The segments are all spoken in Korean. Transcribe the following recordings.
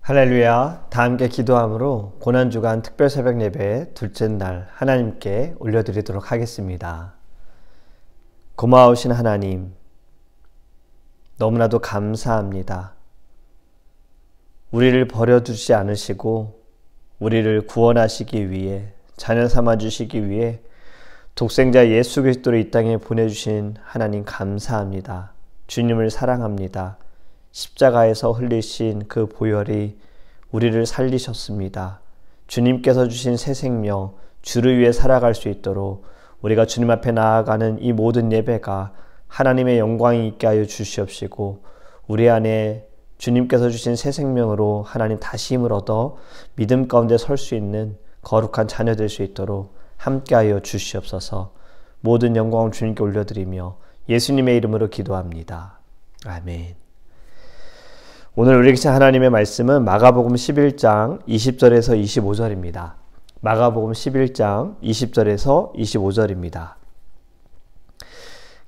할렐루야. 다 함께 기도함으로 고난주간 특별 새벽 예배 둘째 날 하나님께 올려드리도록 하겠습니다. 고마우신 하나님, 너무나도 감사합니다. 우리를 버려두지 않으시고 우리를 구원하시기 위해, 자녀 삼아주시기 위해 독생자 예수 그리스도를 이 땅에 보내주신 하나님 감사합니다. 주님을 사랑합니다. 십자가에서 흘리신 그 보혈이 우리를 살리셨습니다. 주님께서 주신 새 생명, 주를 위해 살아갈 수 있도록 우리가 주님 앞에 나아가는 이 모든 예배가 하나님의 영광이 있게 하여 주시옵시고, 우리 안에 주님께서 주신 새 생명으로 하나님 다시 힘을 얻어 믿음 가운데 설 수 있는 거룩한 자녀 될 수 있도록 함께하여 주시옵소서. 모든 영광을 주님께 올려드리며 예수님의 이름으로 기도합니다. 아멘. 오늘 우리에게 주신 하나님의 말씀은 마가복음 11장 20절에서 25절입니다. 마가복음 11장 20절에서 25절입니다.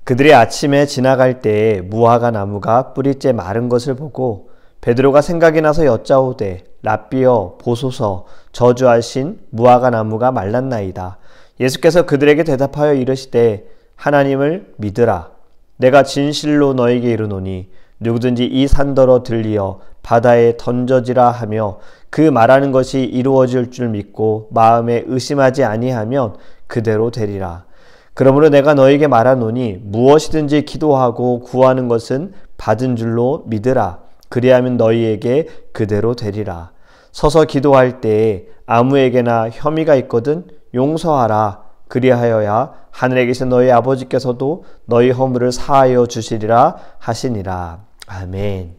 그들이 아침에 지나갈 때에 무화과 나무가 뿌리째 마른 것을 보고 베드로가 생각이 나서 여짜오되 랍비여 보소서, 저주하신 무화과 나무가 말랐나이다. 예수께서 그들에게 대답하여 이르시되 하나님을 믿으라. 내가 진실로 너에게 이르노니 누구든지 이 산더러 들리어 바다에 던져지라 하며 그 말하는 것이 이루어질 줄 믿고 마음에 의심하지 아니하면 그대로 되리라. 그러므로 내가 너에게 말하노니 무엇이든지 기도하고 구하는 것은 받은 줄로 믿으라. 그리하면 너희에게 그대로 되리라. 서서 기도할 때에 아무에게나 혐의가 있거든 용서하라. 그리하여야 하늘에 계신 너희 아버지께서도 너희 허물을 사하여 주시리라 하시니라. 아멘.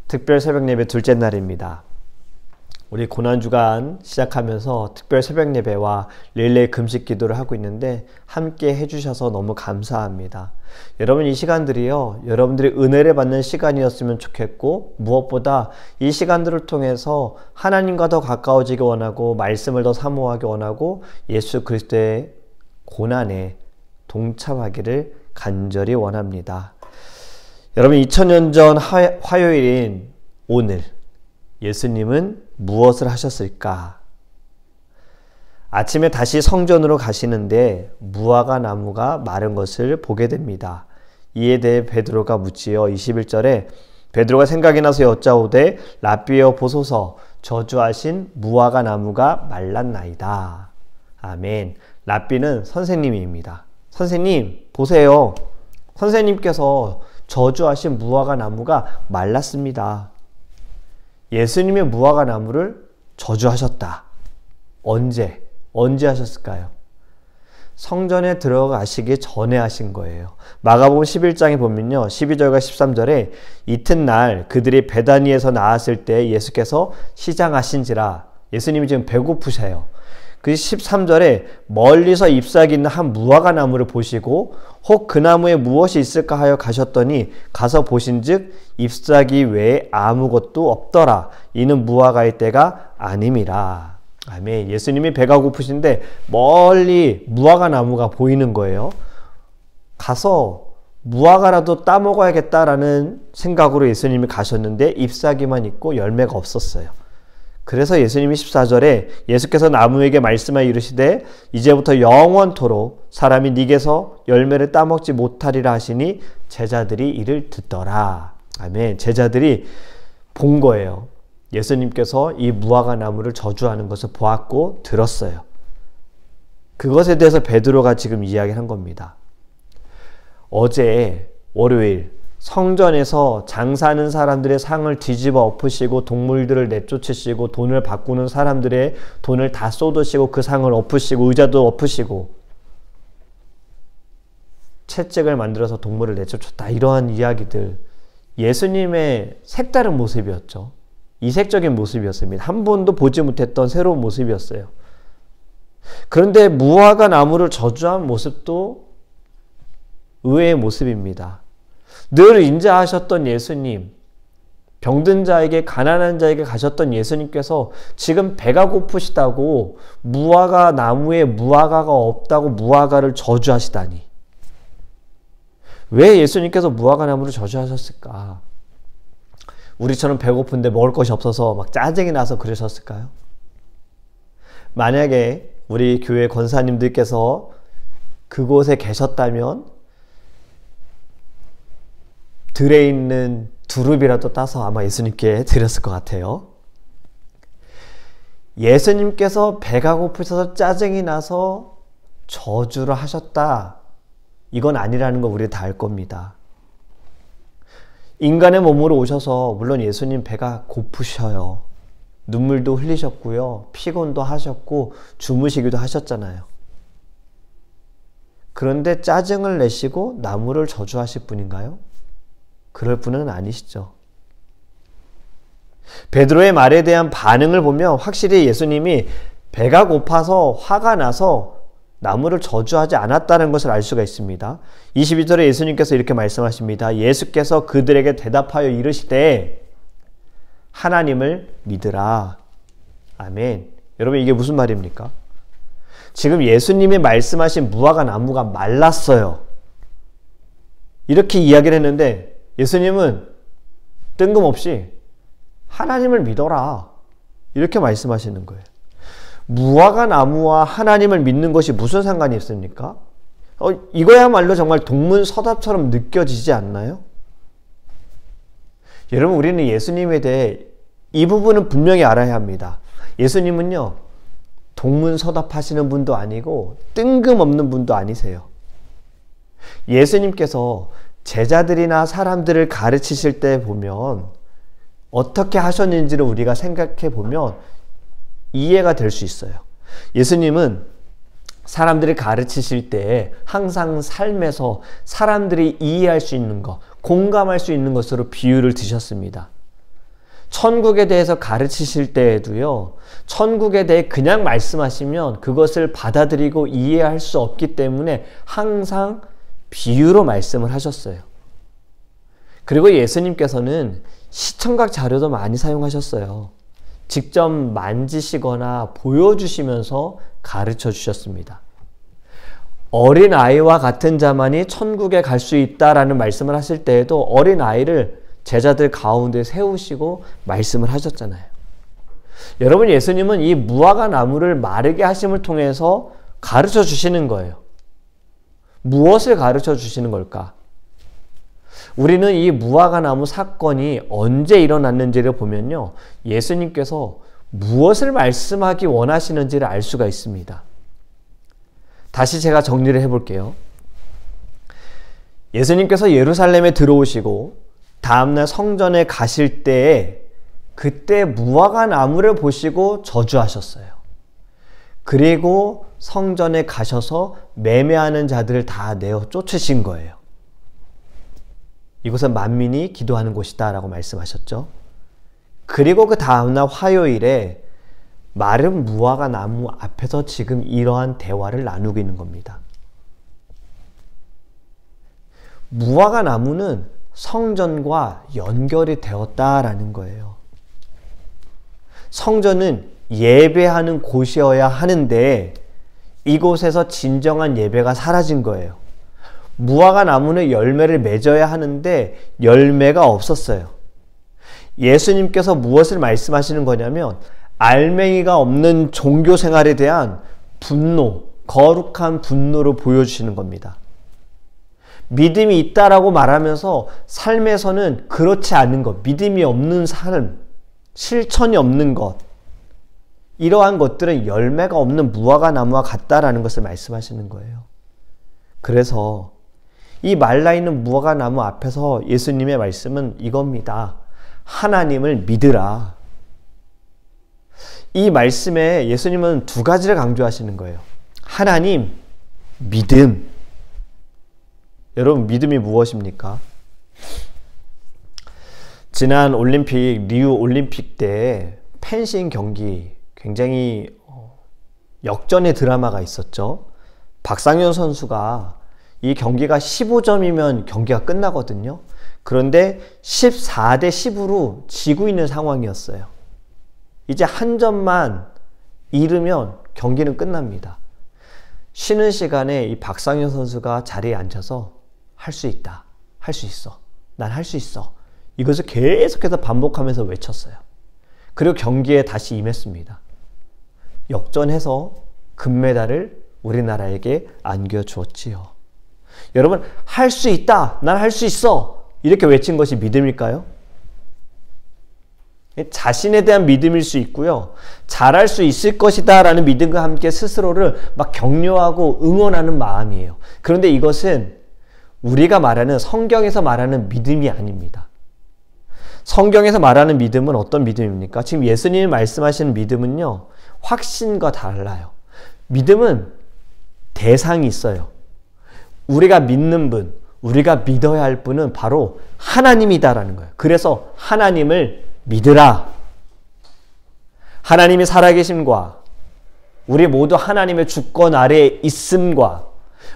특별 새벽 예배 둘째 날입니다. 우리 고난주간 시작하면서 특별 새벽 예배와 릴레이 금식 기도를 하고 있는데 함께 해주셔서 너무 감사합니다. 여러분, 이 시간들이요, 여러분들이 은혜를 받는 시간이었으면 좋겠고, 무엇보다 이 시간들을 통해서 하나님과 더 가까워지기 원하고 말씀을 더 사모하기 원하고 예수 그리스도의 고난에 동참하기를 간절히 원합니다. 여러분, 2000년 전 화요일인 오늘 예수님은 무엇을 하셨을까? 아침에 다시 성전으로 가시는데 무화과 나무가 마른 것을 보게 됩니다. 이에 대해 베드로가 묻지요. 21절에 베드로가 생각이 나서 여짜오되 랍비여 보소서, 저주하신 무화과 나무가 말랐나이다. 아멘. 랍비는 선생님입니다. 선생님 보세요. 선생님께서 저주하신 무화과 나무가 말랐습니다. 예수님의 무화과 나무를 저주하셨다. 언제 하셨을까요? 성전에 들어가시기 전에 하신 거예요. 마가복음 11장에 보면요, 12절과 13절에 이튿날 그들이 베다니에서 나왔을 때 예수께서 시장하신지라. 예수님이 지금 배고프세요. 그 13절에 멀리서 잎사귀 있는 한 무화과 나무를 보시고 혹 그 나무에 무엇이 있을까 하여 가셨더니 가서 보신즉 잎사귀 외에 아무것도 없더라. 이는 무화과의 때가 아님이라. 아멘. 예수님이 배가 고프신데 멀리 무화과 나무가 보이는 거예요. 가서 무화과라도 따먹어야겠다라는 생각으로 예수님이 가셨는데 잎사귀만 있고 열매가 없었어요. 그래서 예수님이 14절에 예수께서 나무에게 말씀하여 이르시되 이제부터 영원토록 사람이 네게서 열매를 따먹지 못하리라 하시니 제자들이 이를 듣더라. 아멘. 제자들이 본 거예요. 예수님께서 이 무화과 나무를 저주하는 것을 보았고 들었어요. 그것에 대해서 베드로가 지금 이야기를 한 겁니다. 어제 월요일 성전에서 장사하는 사람들의 상을 뒤집어 엎으시고 동물들을 내쫓으시고 돈을 바꾸는 사람들의 돈을 다 쏟으시고 그 상을 엎으시고 의자도 엎으시고 채찍을 만들어서 동물을 내쫓았다. 이러한 이야기들, 예수님의 색다른 모습이었죠. 이색적인 모습이었습니다. 한 번도 보지 못했던 새로운 모습이었어요. 그런데 무화과 나무를 저주한 모습도 의외의 모습입니다. 늘 인자하셨던 예수님, 병든 자에게, 가난한 자에게 가셨던 예수님께서 지금 배가 고프시다고 무화과 나무에 무화과가 없다고 무화과를 저주하시다니. 왜 예수님께서 무화과 나무를 저주하셨을까? 우리처럼 배고픈데 먹을 것이 없어서 막 짜증이 나서 그러셨을까요? 만약에 우리 교회 권사님들께서 그곳에 계셨다면 들에 있는 두릅이라도 따서 아마 예수님께 드렸을 것 같아요. 예수님께서 배가 고프셔서 짜증이 나서 저주를 하셨다. 이건 아니라는 거 우리 다 알 겁니다. 인간의 몸으로 오셔서 물론 예수님 배가 고프셔요. 눈물도 흘리셨고요. 피곤도 하셨고 주무시기도 하셨잖아요. 그런데 짜증을 내시고 나무를 저주하실 분인가요? 그럴 분은 아니시죠. 베드로의 말에 대한 반응을 보면 확실히 예수님이 배가 고파서 화가 나서 나무를 저주하지 않았다는 것을 알 수가 있습니다. 22절에 예수님께서 이렇게 말씀하십니다. 예수께서 그들에게 대답하여 이르시되 하나님을 믿으라. 아멘. 여러분 이게 무슨 말입니까? 지금 예수님이 말씀하신 무화과 나무가 말랐어요. 이렇게 이야기를 했는데 예수님은 뜬금없이 하나님을 믿어라. 이렇게 말씀하시는 거예요. 무화과 나무와 하나님을 믿는 것이 무슨 상관이 있습니까? 이거야말로 정말 동문서답처럼 느껴지지 않나요? 여러분 우리는 예수님에 대해 이 부분은 분명히 알아야 합니다. 예수님은요 동문서답하시는 분도 아니고 뜬금없는 분도 아니세요. 예수님께서 제자들이나 사람들을 가르치실 때 보면 어떻게 하셨는지를 우리가 생각해 보면 이해가 될 수 있어요. 예수님은 사람들을 가르치실 때 항상 삶에서 사람들이 이해할 수 있는 것, 공감할 수 있는 것으로 비유를 드셨습니다. 천국에 대해서 가르치실 때에도요, 천국에 대해 그냥 말씀하시면 그것을 받아들이고 이해할 수 없기 때문에 항상 비유로 말씀을 하셨어요. 그리고 예수님께서는 시청각 자료도 많이 사용하셨어요. 직접 만지시거나 보여주시면서 가르쳐 주셨습니다. 어린아이와 같은 자만이 천국에 갈 수 있다라는 말씀을 하실 때에도 어린아이를 제자들 가운데 세우시고 말씀을 하셨잖아요. 여러분 예수님은 이 무화과 나무를 마르게 하심을 통해서 가르쳐 주시는 거예요. 무엇을 가르쳐 주시는 걸까? 우리는 이 무화과 나무 사건이 언제 일어났는지를 보면요. 예수님께서 무엇을 말씀하기 원하시는지를 알 수가 있습니다. 다시 제가 정리를 해볼게요. 예수님께서 예루살렘에 들어오시고 다음날 성전에 가실 때에 그때 무화과 나무를 보시고 저주하셨어요. 그리고 성전에 가셔서 매매하는 자들을 다 내어 쫓으신 거예요. 이곳은 만민이 기도하는 곳이다 라고 말씀하셨죠. 그리고 그 다음날 화요일에 마른 무화과 나무 앞에서 지금 이러한 대화를 나누고 있는 겁니다. 무화과 나무는 성전과 연결이 되었다라는 거예요. 성전은 예배하는 곳이어야 하는데 이곳에서 진정한 예배가 사라진 거예요. 무화과 나무는 열매를 맺어야 하는데 열매가 없었어요. 예수님께서 무엇을 말씀하시는 거냐면 알맹이가 없는 종교 생활에 대한 분노, 거룩한 분노를 보여주시는 겁니다. 믿음이 있다라고 말하면서 삶에서는 그렇지 않은 것, 믿음이 없는 삶, 실천이 없는 것, 이러한 것들은 열매가 없는 무화과 나무와 같다라는 것을 말씀하시는 거예요. 그래서 이 말라있는 무화과 나무 앞에서 예수님의 말씀은 이겁니다. 하나님을 믿으라. 이 말씀에 예수님은 두 가지를 강조하시는 거예요. 하나님, 믿음. 여러분 믿음이 무엇입니까? 지난 올림픽, 리우 올림픽 때 펜싱 경기 굉장히 역전의 드라마가 있었죠. 박상현 선수가 이 경기가 15점이면 경기가 끝나거든요. 그런데 14대 10으로 지고 있는 상황이었어요. 이제 한 점만 잃으면 경기는 끝납니다. 쉬는 시간에 이 박상현 선수가 자리에 앉아서 할 수 있다. 할 수 있어. 난 할 수 있어. 이것을 계속해서 반복하면서 외쳤어요. 그리고 경기에 다시 임했습니다. 역전해서 금메달을 우리나라에게 안겨주었지요. 여러분, 할 수 있다, 난 할 수 있어, 이렇게 외친 것이 믿음일까요? 자신에 대한 믿음일 수 있고요, 잘할 수 있을 것이다 라는 믿음과 함께 스스로를 막 격려하고 응원하는 마음이에요. 그런데 이것은 우리가 말하는, 성경에서 말하는 믿음이 아닙니다. 성경에서 말하는 믿음은 어떤 믿음입니까? 지금 예수님이 말씀하시는 믿음은요, 확신과 달라요. 믿음은 대상이 있어요. 우리가 믿는 분, 우리가 믿어야 할 분은 바로 하나님이다라는 거예요. 그래서 하나님을 믿으라. 하나님이 살아계심과 우리 모두 하나님의 주권 아래에 있음과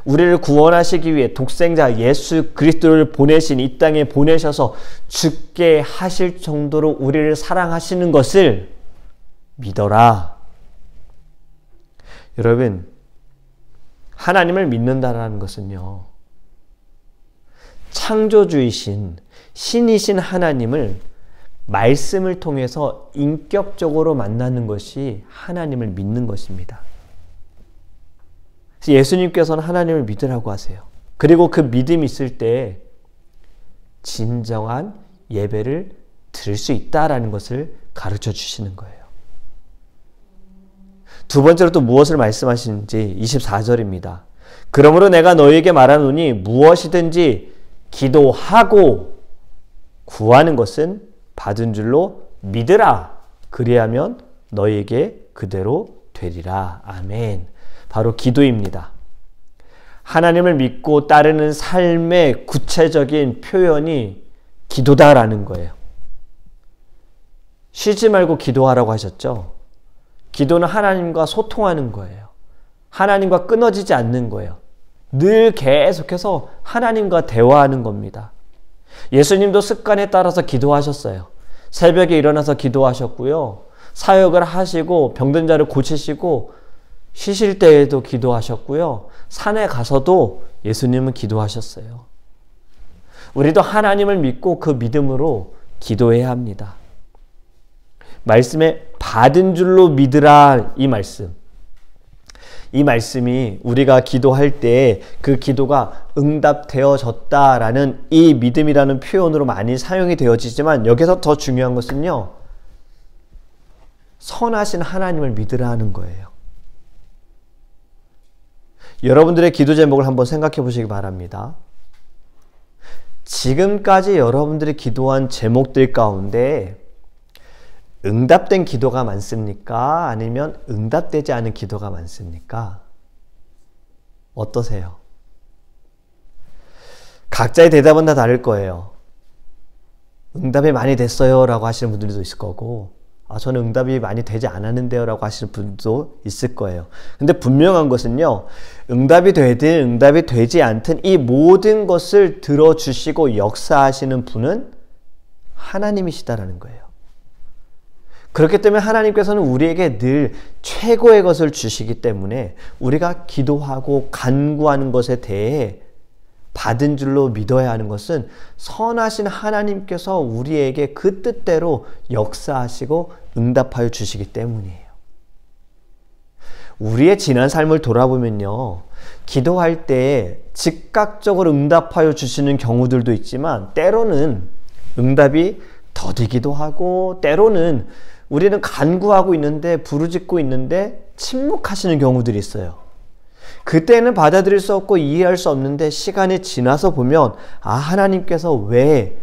우리를 구원하시기 위해 독생자 예수 그리스도를 보내신 이 땅에 보내셔서 죽게 하실 정도로 우리를 사랑하시는 것을 믿어라. 여러분, 하나님을 믿는다라는 것은요, 창조주이신 신이신 하나님을 말씀을 통해서 인격적으로 만나는 것이 하나님을 믿는 것입니다. 예수님께서는 하나님을 믿으라고 하세요. 그리고 그 믿음이 있을 때 진정한 예배를 드릴 수 있다라는 것을 가르쳐 주시는 거예요. 두 번째로 또 무엇을 말씀하시는지 24절입니다. 그러므로 내가 너희에게 말하노니 무엇이든지 기도하고 구하는 것은 받은 줄로 믿으라. 그리하면 너희에게 그대로 되리라. 아멘. 바로 기도입니다. 하나님을 믿고 따르는 삶의 구체적인 표현이 기도다라는 거예요. 쉬지 말고 기도하라고 하셨죠. 기도는 하나님과 소통하는 거예요. 하나님과 끊어지지 않는 거예요. 늘 계속해서 하나님과 대화하는 겁니다. 예수님도 습관에 따라서 기도하셨어요. 새벽에 일어나서 기도하셨고요. 사역을 하시고 병든 자를 고치시고 쉬실 때에도 기도하셨고요. 산에 가서도 예수님은 기도하셨어요. 우리도 하나님을 믿고 그 믿음으로 기도해야 합니다. 말씀에 받은 줄로 믿으라, 이 말씀. 이 말씀이 우리가 기도할 때 그 기도가 응답되어졌다라는 이 믿음이라는 표현으로 많이 사용이 되어지지만, 여기서 더 중요한 것은요, 선하신 하나님을 믿으라 하는 거예요. 여러분들의 기도 제목을 한번 생각해 보시기 바랍니다. 지금까지 여러분들이 기도한 제목들 가운데 응답된 기도가 많습니까? 아니면 응답되지 않은 기도가 많습니까? 어떠세요? 각자의 대답은 다 다를 거예요. 응답이 많이 됐어요 라고 하시는 분들도 있을 거고, 저는 응답이 많이 되지 않았는데요 라고 하시는 분도 있을 거예요. 근데 분명한 것은요, 응답이 되든 응답이 되지 않든 이 모든 것을 들어주시고 역사하시는 분은 하나님이시다라는 거예요. 그렇기 때문에 하나님께서는 우리에게 늘 최고의 것을 주시기 때문에 우리가 기도하고 간구하는 것에 대해 받은 줄로 믿어야 하는 것은 선하신 하나님께서 우리에게 그 뜻대로 역사하시고 응답하여 주시기 때문이에요. 우리의 지난 삶을 돌아보면요, 기도할 때 즉각적으로 응답하여 주시는 경우들도 있지만, 때로는 응답이 더디기도 하고, 때로는 우리는 간구하고 있는데, 부르짖고 있는데 침묵하시는 경우들이 있어요. 그때는 받아들일 수 없고 이해할 수 없는데, 시간이 지나서 보면 하나님께서 왜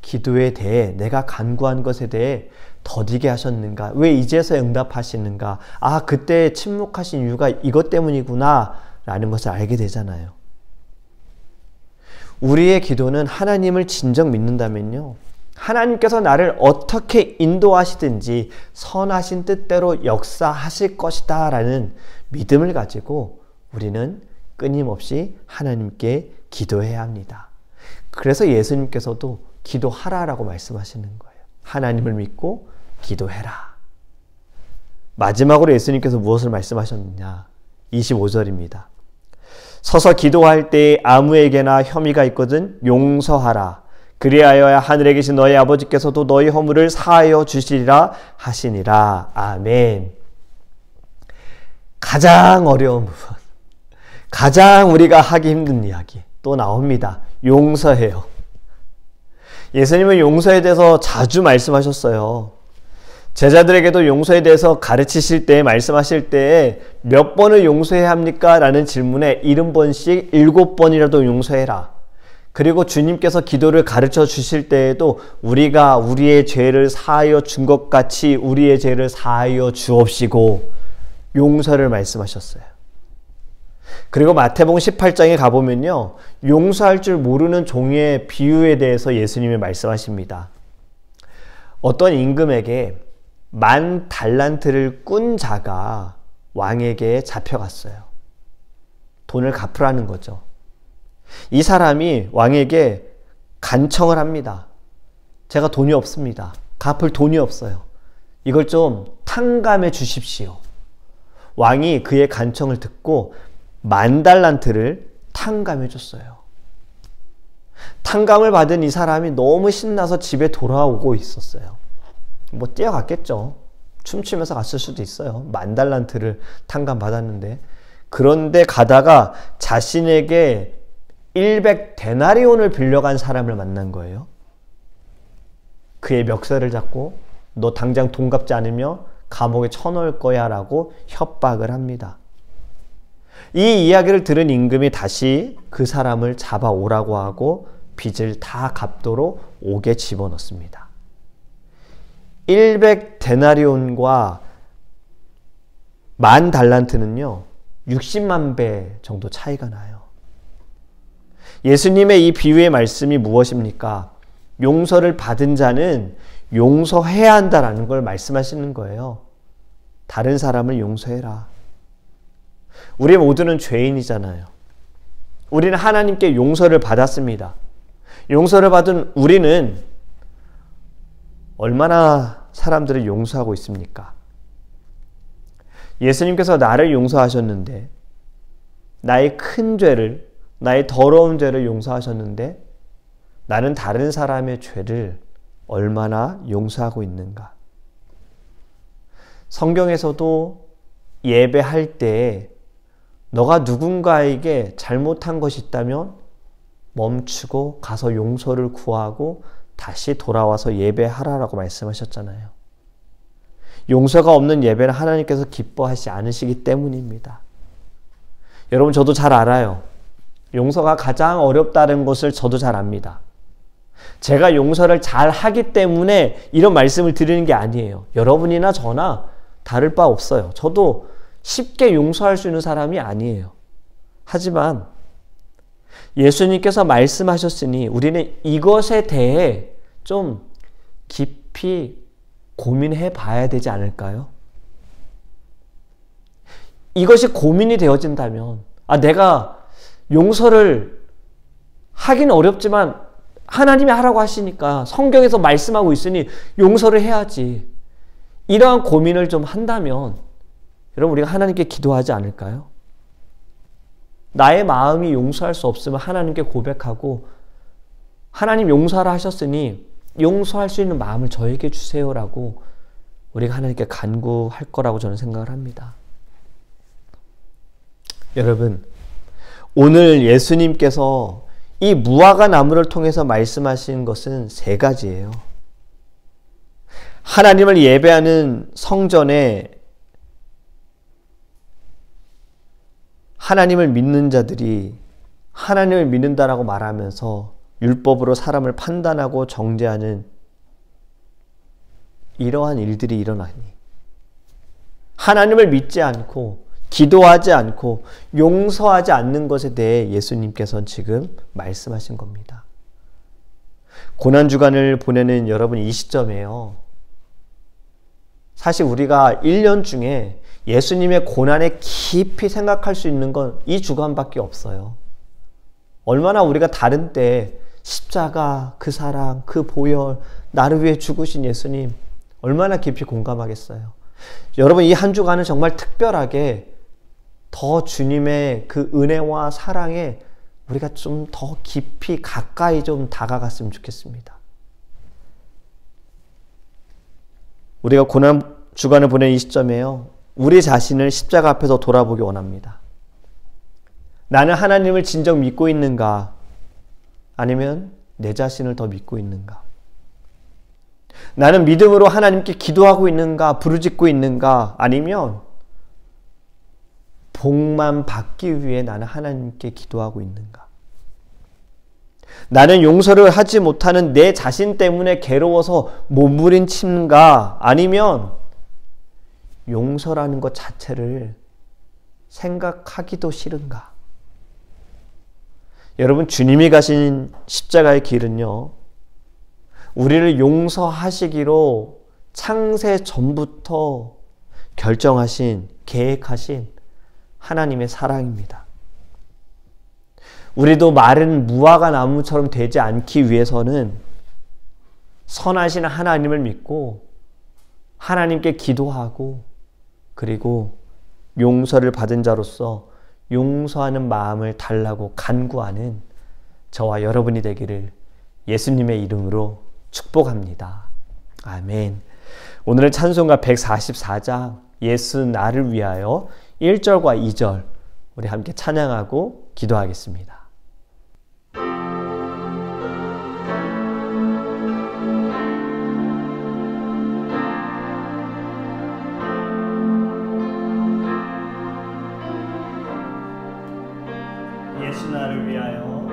기도에 대해, 내가 간구한 것에 대해 더디게 하셨는가, 왜 이제서야 응답하시는가, 그때 침묵하신 이유가 이것 때문이구나 라는 것을 알게 되잖아요. 우리의 기도는 하나님을 진정 믿는다면요, 하나님께서 나를 어떻게 인도하시든지 선하신 뜻대로 역사하실 것이다 라는 믿음을 가지고 우리는 끊임없이 하나님께 기도해야 합니다. 그래서 예수님께서도 기도하라라고 말씀하시는 거예요. 하나님을 믿고 기도해라. 마지막으로 예수님께서 무엇을 말씀하셨느냐? 25절입니다. 서서 기도할 때 아무에게나 혐의가 있거든 용서하라. 그리하여야 하늘에 계신 너희 아버지께서도 너희 허물을 사하여 주시리라 하시니라. 아멘. 가장 어려운 부분, 가장 우리가 하기 힘든 이야기 또 나옵니다. 용서해요. 예수님은 용서에 대해서 자주 말씀하셨어요. 제자들에게도 용서에 대해서 가르치실 때, 말씀하실 때 몇 번을 용서해야 합니까? 라는 질문에 70번씩 7번이라도 용서해라. 그리고 주님께서 기도를 가르쳐 주실 때에도 우리가 우리의 죄를 사하여 준 것 같이 우리의 죄를 사하여 주옵시고 용서를 말씀하셨어요. 그리고 마태복음 18장에 가보면요, 용서할 줄 모르는 종의 비유에 대해서 예수님이 말씀하십니다. 어떤 임금에게 10,000달란트를 꾼 자가 왕에게 잡혀갔어요. 돈을 갚으라는 거죠. 이 사람이 왕에게 간청을 합니다. 제가 돈이 없습니다. 갚을 돈이 없어요. 이걸 좀 탕감해 주십시오. 왕이 그의 간청을 듣고 10,000달란트를 탕감해 줬어요. 탕감을 받은 이 사람이 너무 신나서 집에 돌아오고 있었어요. 뭐 뛰어갔겠죠. 춤추면서 갔을 수도 있어요. 10,000달란트를 탕감받았는데. 그런데 가다가 자신에게 100데나리온을 빌려간 사람을 만난 거예요. 그의 멱살을 잡고 너 당장 돈 갚지 않으면 감옥에 쳐넣을 거야 라고 협박을 합니다. 이 이야기를 들은 임금이 다시 그 사람을 잡아오라고 하고 빚을 다 갚도록 옥에 집어넣습니다. 100데나리온과 10,000달란트는요 60만 배 정도 차이가 나요. 예수님의 이 비유의 말씀이 무엇입니까? 용서를 받은 자는 용서해야 한다라는 걸 말씀하시는 거예요. 다른 사람을 용서해라. 우리 모두는 죄인이잖아요. 우리는 하나님께 용서를 받았습니다. 용서를 받은 우리는 얼마나 사람들을 용서하고 있습니까? 예수님께서 나를 용서하셨는데, 나의 큰 죄를, 나의 더러운 죄를 용서하셨는데 나는 다른 사람의 죄를 얼마나 용서하고 있는가? 성경에서도 예배할 때 너가 누군가에게 잘못한 것이 있다면 멈추고 가서 용서를 구하고 다시 돌아와서 예배하라라고 말씀하셨잖아요. 용서가 없는 예배는 하나님께서 기뻐하시지 않으시기 때문입니다. 여러분, 저도 잘 알아요. 용서가 가장 어렵다는 것을 저도 잘 압니다. 제가 용서를 잘 하기 때문에 이런 말씀을 드리는 게 아니에요. 여러분이나 저나 다를 바 없어요. 저도 쉽게 용서할 수 있는 사람이 아니에요. 하지만 예수님께서 말씀하셨으니 우리는 이것에 대해 좀 깊이 고민해 봐야 되지 않을까요? 이것이 고민이 되어진다면, 내가 용서를 하긴 어렵지만 하나님이 하라고 하시니까 성경에서 말씀하고 있으니 용서를 해야지. 이러한 고민을 좀 한다면 여러분, 우리가 하나님께 기도하지 않을까요? 나의 마음이 용서할 수 없으면 하나님께 고백하고, 하나님 용서하라 하셨으니 용서할 수 있는 마음을 저에게 주세요라고 우리가 하나님께 간구할 거라고 저는 생각을 합니다. 여러분, 오늘 예수님께서 이 무화과 나무를 통해서 말씀하신 것은 3가지예요. 하나님을 예배하는 성전에 하나님을 믿는 자들이 하나님을 믿는다라고 말하면서 율법으로 사람을 판단하고 정죄하는 이러한 일들이 일어나니, 하나님을 믿지 않고 기도하지 않고 용서하지 않는 것에 대해 예수님께서는 지금 말씀하신 겁니다. 고난주간을 보내는 여러분, 이 시점에요, 사실 우리가 1년 중에 예수님의 고난에 깊이 생각할 수 있는 건 이 주간밖에 없어요. 얼마나 우리가 다른 때 십자가, 그 사랑, 그 보혈, 나를 위해 죽으신 예수님 얼마나 깊이 공감하겠어요. 여러분, 이 한 주간은 정말 특별하게 더 주님의 그 은혜와 사랑에 우리가 좀 더 깊이 가까이 좀 다가갔으면 좋겠습니다. 우리가 고난 주간을 보낸 이 시점에요, 우리 자신을 십자가 앞에서 돌아보기 원합니다. 나는 하나님을 진정 믿고 있는가? 아니면 내 자신을 더 믿고 있는가? 나는 믿음으로 하나님께 기도하고 있는가? 부르짖고 있는가? 아니면 복만 받기 위해 나는 하나님께 기도하고 있는가? 나는 용서를 하지 못하는 내 자신 때문에 괴로워서 몸부림치는가? 아니면 용서라는 것 자체를 생각하기도 싫은가? 여러분, 주님이 가신 십자가의 길은요, 우리를 용서하시기로 창세 전부터 결정하신, 계획하신 하나님의 사랑입니다. 우리도 마른 무화과 나무처럼 되지 않기 위해서는 선하신 하나님을 믿고 하나님께 기도하고, 그리고 용서를 받은 자로서 용서하는 마음을 달라고 간구하는 저와 여러분이 되기를 예수님의 이름으로 축복합니다. 아멘. 오늘은 찬송가 144장 예수 나를 위하여 1절과 2절 우리 함께 찬양하고 기도하겠습니다. 예수 나를 위하여,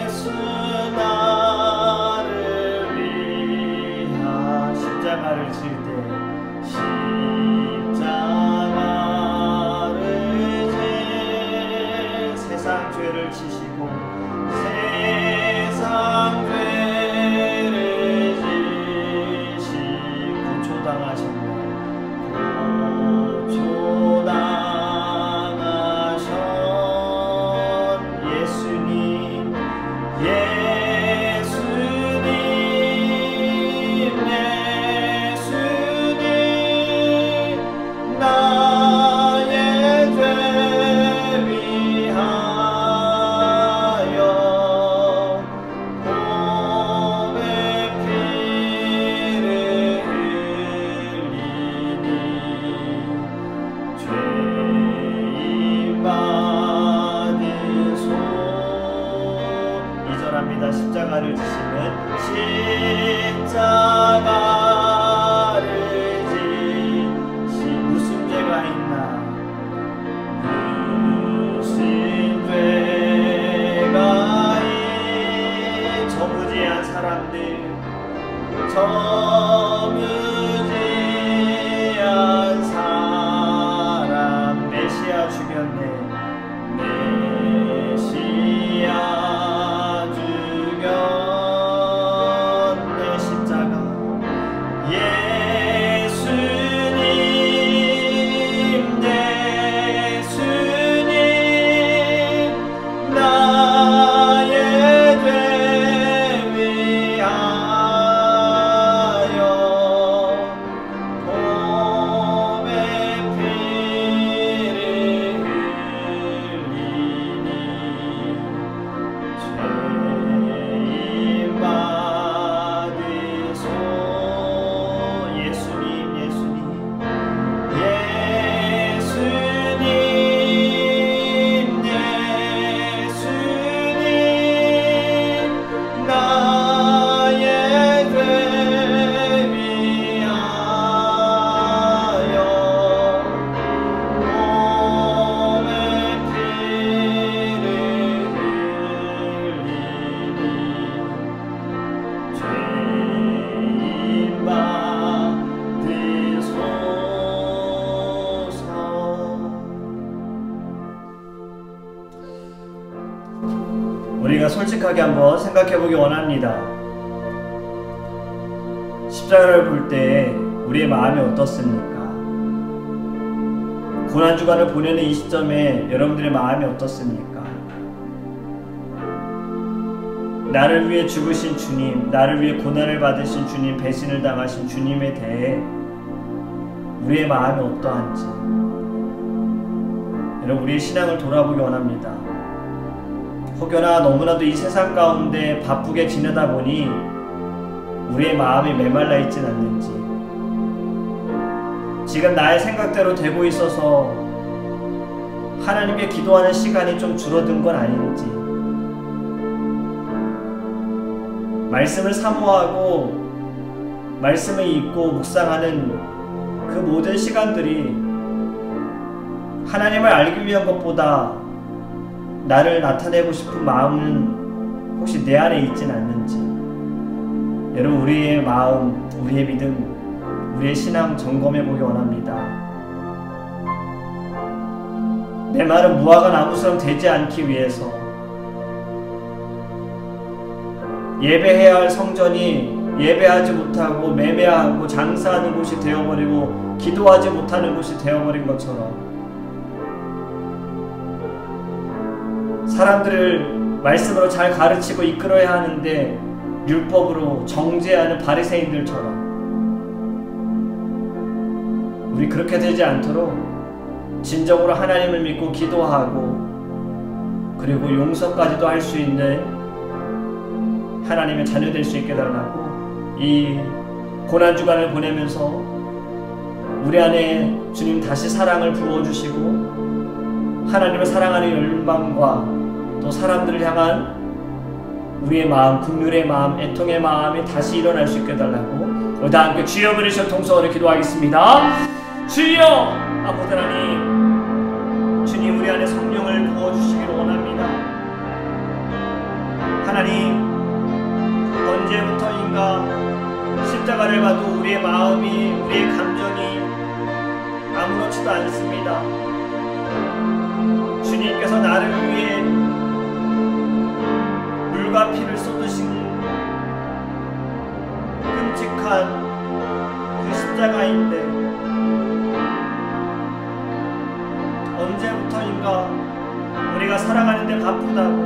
예수 나를 위하 십자가를 질 때, 십자가를 질 세상 죄를 지시고 세상 죄를 지시 고초당하셨네. 십자가를 지시는 십자가를 지시 무슨 죄가 있나, 무슨 죄가 저무지한 사람들, 저무지한 사람 메시아 죽였네. 메시아 우리가 솔직하게 한번 생각해보기 원합니다. 십자가를 볼 때 우리의 마음이 어떻습니까? 고난주간을 보내는 이 시점에 여러분들의 마음이 어떻습니까? 나를 위해 죽으신 주님, 나를 위해 고난을 받으신 주님, 배신을 당하신 주님에 대해 우리의 마음이 어떠한지, 여러분, 우리의 신앙을 돌아보기 원합니다. 혹여나 너무나도 이 세상 가운데 바쁘게 지내다 보니 우리의 마음이 메말라 있진 않는지, 지금 나의 생각대로 되고 있어서 하나님께 기도하는 시간이 좀 줄어든 건 아닌지, 말씀을 사모하고 말씀을 읽고 묵상하는 그 모든 시간들이 하나님을 알기 위한 것보다 나를 나타내고 싶은 마음은 혹시 내 안에 있진 않는지, 여러분, 우리의 마음, 우리의 믿음, 우리의 신앙 점검해 보기 원합니다. 내 말은 무화과 나무처럼 되지 않기 위해서 예배해야 할 성전이 예배하지 못하고 매매하고 장사하는 곳이 되어버리고 기도하지 못하는 곳이 되어버린 것처럼, 사람들을 말씀으로 잘 가르치고 이끌어야 하는데 율법으로 정죄하는 바리새인들처럼 우리 그렇게 되지 않도록 진정으로 하나님을 믿고 기도하고 그리고 용서까지도 할 수 있는 하나님의 자녀 될 수 있게 달라고 이 고난주간을 보내면서 우리 안에 주님 다시 사랑을 부어주시고 하나님을 사랑하는 열망과 또 사람들을 향한 우리의 마음, 긍휼의 마음, 애통의 마음이 다시 일어날 수 있게 달라고 우리 다 함께 주여 부르시어 통성으로 기도하겠습니다. 주여! 아버지 하나님, 주님 우리 안에 성령을 부어주시기를 원합니다. 하나님, 언제부터인가 십자가를 봐도 우리의 마음이, 우리의 감정이 아무렇지도 않습니다. 주님께서 나를 위해 물과 피를 쏟으신 끔찍한 그 십자가인데 언제부터인가 우리가 살아가는데 바쁘다고,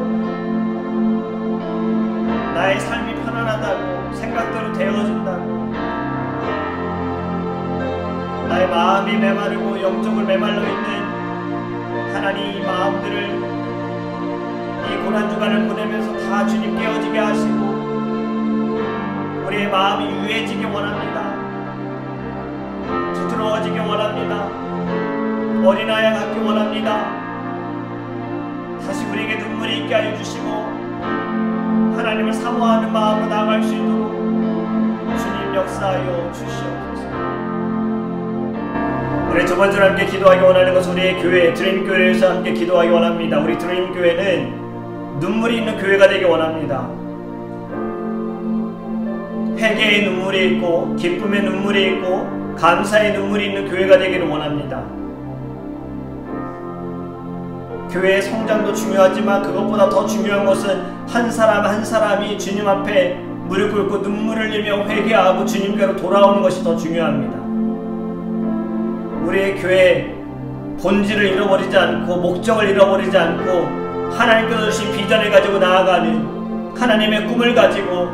나의 삶이 편안하다고, 생각대로 되어준다고, 나의 마음이 메마르고 영적으로 메말라 있는 하나님 이 마음들을 이 고난주간을 보내면서 다 주님 깨어지게 하시고 우리의 마음이 유해지기 원합니다. 부드러워지기 원합니다. 어린아이 같기 원합니다. 다시 우리에게 눈물이 있게 하여 주시고 하나님을 사모하는 마음으로 나아갈 수 있도록 주님 역사하여 주시옵소서. 우리 두 번째로 함께 기도하기 원하는 것은 우리의 교회, 드림교회에서 함께 기도하기 원합니다. 우리 드림교회는 눈물이 있는 교회가 되기 원합니다. 회개의 눈물이 있고 기쁨의 눈물이 있고 감사의 눈물이 있는 교회가 되기를 원합니다. 교회의 성장도 중요하지만 그것보다 더 중요한 것은 한 사람 한 사람이 주님 앞에 무릎 꿇고 눈물을 흘리며 회개하고 주님께로 돌아오는 것이 더 중요합니다. 우리의 교회 본질을 잃어버리지 않고 목적을 잃어버리지 않고 하나님께서 주신 비전을 가지고 나아가는, 하나님의 꿈을 가지고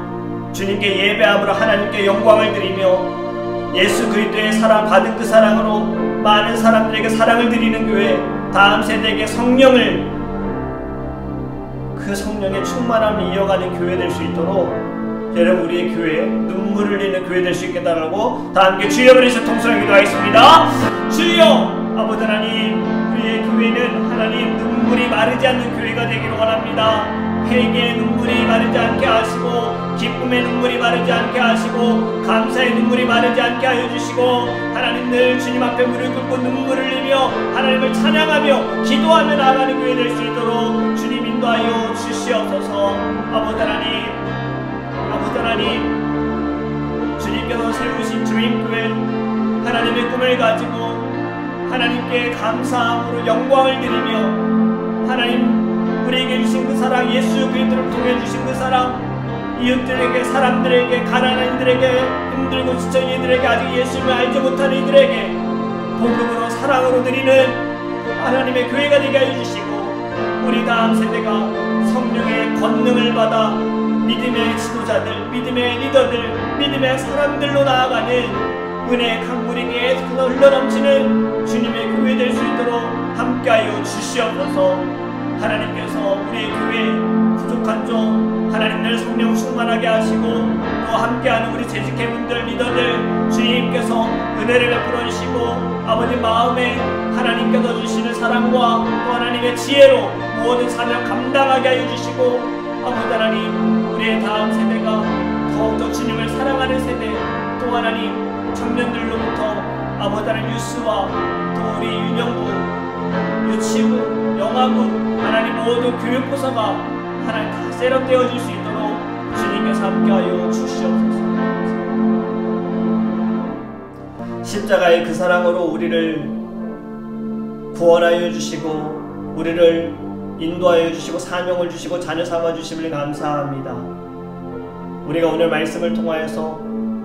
주님께 예배함으로 하나님께 영광을 드리며 예수 그리스도의 사랑 받은 그 사랑으로 많은 사람들에게 사랑을 드리는 교회, 다음 세대에게 성령을, 그 성령의 충만함을 이어가는 교회 될 수 있도록 여러분 우리의 교회 눈물을 흘리는 교회 될 수 있게 달라고 다 함께 주여 부르시어 통성하게 기도하겠습니다. 주여! 아버지 하나님, 우리의 교회는 하나님 눈물이 마르지 않는 교회가 되기를 원합니다. 회개의 눈물이 마르지 않게 하시고 기쁨의 눈물이 마르지 않게 하시고 감사의 눈물이 마르지 않게 하여 주시고 하나님 늘 주님 앞에 무릎 꿇고 눈물을 흘리며 하나님을 찬양하며 기도하며 나아가는 교회 될 수 있도록 주님 인도하여 주시옵소서. 아버지 하나님, 아버지 하나님, 주님께서 세우신 드림교회 하나님의 꿈을 가지고 하나님께 감사함으로 영광을 드리며 하나님 우리에게 주신 그 사랑, 예수 그리스도를 통해 주신 그 사랑, 이웃들에게, 사람들에게, 가난한 이들에게, 힘들고 지친 이들에게, 아직 예수님을 알지 못하는 이들에게 복음으로 사랑으로 드리는 하나님의 교회가 되게 하여 주시고 우리 다음 세대가 성령의 권능을 받아 믿음의 지도자들, 믿음의 리더들, 믿음의 사람들로 나아가는 은혜의 강물이 계속해서 흘러넘치는 주님의 교회 될 수 있도록 함께하여 주시옵소서. 하나님께서 우리의 교회 부족한 점 하나님 늘 성령 충만하게 하시고 또 함께하는 우리 재직회분들 리더들 주님께서 은혜를 베풀어 주시고 아버님 마음에 하나님께서 주시는 사랑과 또 하나님의 지혜로 모든 사명 감당하게 하여 주시고 아버지 하나님 우리의 다음 세대가 더욱더 주님을 사랑하는 세대 또 하나님 청년들로부터 아버지 하나님 유스와 또 우리 유년부 유치부 영화부 하나님 모든 교육부서가 하나님 다 세련되어질 수 있도록 주님께서 함께하여 주시옵소서. 십자가의 그 사랑으로 우리를 구원하여 주시고 우리를 인도하여 주시고 사명을 주시고 자녀 삼아 주심을 감사합니다. 우리가 오늘 말씀을 통하여서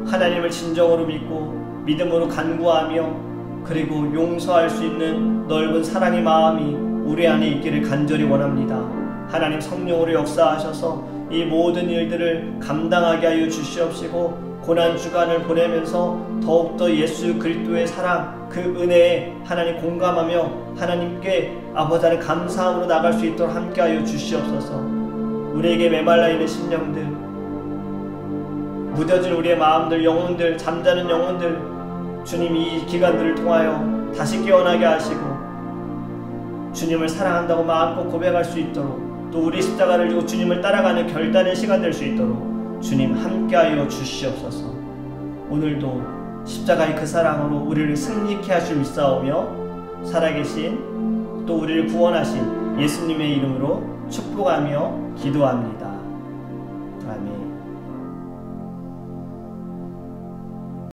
하나님을 진정으로 믿고 믿음으로 간구하며 그리고 용서할 수 있는 넓은 사랑의 마음이 우리 안에 있기를 간절히 원합니다. 하나님 성령으로 역사하셔서 이 모든 일들을 감당하게 하여 주시옵시고 고난주간을 보내면서 더욱더 예수 그리스도의 사랑 그 은혜에 하나님 공감하며 하나님께 아버지 안에 감사함으로 나갈 수 있도록 함께하여 주시옵소서. 우리에게 메말라 있는 심령들 무뎌진 우리의 마음들 영혼들 잠자는 영혼들 주님 이 기간들을 통하여 다시 깨어나게 하시고 주님을 사랑한다고 마음껏 고백할 수 있도록 또 우리 십자가를 지고 주님을 따라가는 결단의 시간 될 수 있도록 주님 함께하여 주시옵소서. 오늘도 십자가의 그 사랑으로 우리를 승리케 하실 믿사오며 살아계신 또 우리를 구원하신 예수님의 이름으로 축복하며 기도합니다. 아멘.